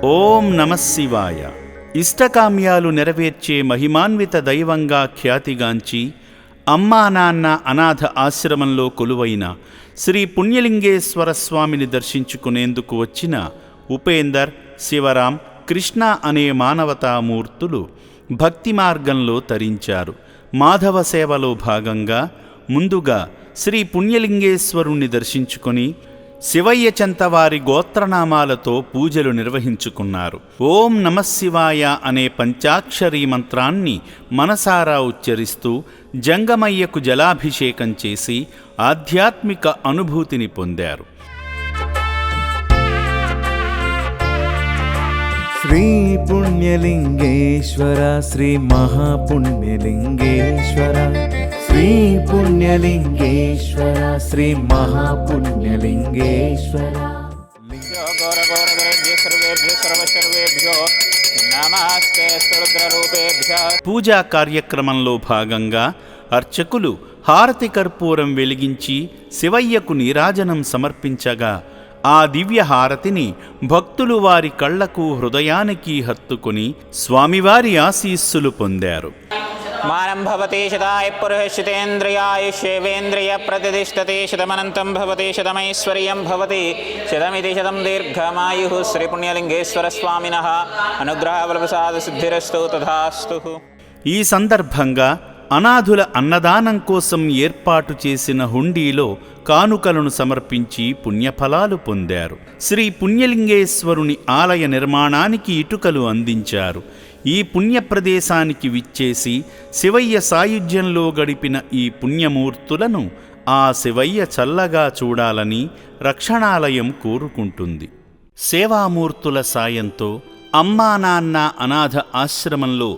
ఓం నమః శివాయ. ఇష్టకామ్యాలు నెరవేర్చే మహిమాన్విత దైవంగా ఖ్యాతిగాంచి అమ్మా నాన్న అనాథ ఆశ్రమంలో కొలువైన శ్రీ పుణ్యలింగేశ్వర స్వామిని దర్శించుకునేందుకు వచ్చిన ఉపేందర్, శివరాం, కృష్ణ అనే మానవతామూర్తులు భక్తి మార్గంలో తరించారు. మాధవ సేవలో భాగంగా ముందుగా శ్రీ పుణ్యలింగేశ్వరుణ్ణి దర్శించుకొని శివయ్య చెంతవారి గోత్రనామాలతో పూజలు నిర్వహించుకున్నారు. ఓం నమః శివాయ అనే పంచాక్షరీ మంత్రాన్ని మనసారా ఉచ్చరిస్తూ జంగమయ్యకు జలాభిషేకం చేసి ఆధ్యాత్మిక అనుభూతిని పొందారు. శ్రీ పుణ్యలింగేశ్వర, శ్రీ మహాపుణ్యలింగేశ్వర, శ్రీ పుణ్యలింగేశ్వర, శ్రీ మహాపుణ్యలింగేశ్వర. పూజా కార్యక్రమంలో భాగంగా అర్చకులు హారతి కర్పూరం వెలిగించి శివయ్యకు నీరాజనం సమర్పించగా ఆ దివ్య హారతిని భక్తులు వారి కళ్లకు హృదయానికి హత్తుకొని స్వామివారి ఆశీస్సులు పొందారు. మానం భవతి శతాయ పురుషేంద్రియాయుష్యేవేంద్రియ ప్రతిష్టతే శతమనంతం భవతి శతమైశ్వర్యం భవతి శతమితి శతం దీర్ఘమాయు. శ్రీ పుణ్యలింగేశ్వర స్వామినః అనుగ్రహ ఫలప్రసాద సిద్ధిరస్తు తథాస్తు. ఈ సందర్భంగా అనాథుల అన్నదానం కోసం ఏర్పాటు చేసిన హుండీలో కానుకలను సమర్పించి పుణ్యఫలాలు పొందారు. శ్రీ పుణ్యలింగేశ్వరుని ఆలయ నిర్మాణానికి ఇటుకలు అందించారు. ఈ పుణ్యప్రదేశానికి విచ్చేసి శివయ్య సాయుధ్యంలో గడిపిన ఈ పుణ్యమూర్తులను ఆ శివయ్య చల్లగా చూడాలని రక్షణాలయం కోరుకుంటుంది. సేవామూర్తుల సాయంతో అమ్మా నాన్న అనాథ ఆశ్రమంలో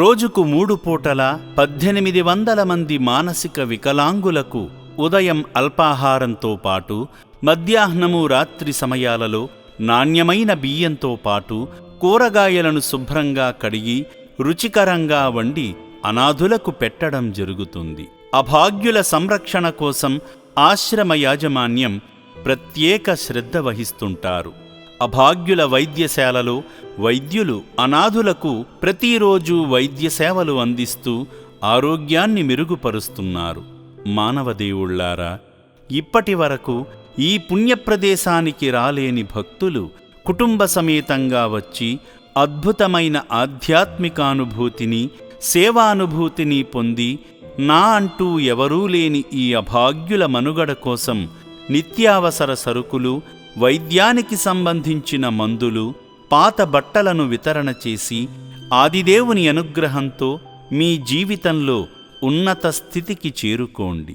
రోజుకు 3 పూటల 1800 మంది మానసిక వికలాంగులకు ఉదయం అల్పాహారంతో పాటు మధ్యాహ్నము రాత్రి సమయాలలో నాణ్యమైన బియ్యంతో పాటు కూరగాయలను శుభ్రంగా కడిగి రుచికరంగా వండి అనాథులకు పెట్టడం జరుగుతుంది. అభాగ్యుల సంరక్షణ కోసం ఆశ్రమ యాజమాన్యం ప్రత్యేక శ్రద్ధ వహిస్తుంటారు. అభాగ్యుల వైద్యశాలలో వైద్యులు అనాథులకు ప్రతిరోజు వైద్య సేవలు అందిస్తూ ఆరోగ్యాన్ని మెరుగుపరుస్తున్నారు. మానవదేవుళ్లారా, ఇప్పటి వరకు ఈ పుణ్యప్రదేశానికి రాలేని భక్తులు కుటుంబ సమేతంగా వచ్చి అద్భుతమైన ఆధ్యాత్మికానుభూతిని, సేవానుభూతిని పొంది నా అంటూ ఎవరూ లేని ఈ అభాగ్యుల మనుగడ కోసం నిత్యావసర సరుకులు, వైద్యానికి సంబంధించిన మందులు, పాత బట్టలను వితరణ చేసి ఆదిదేవుని అనుగ్రహంతో మీ జీవితంలో ఉన్నత స్థితికి చేరుకోండి.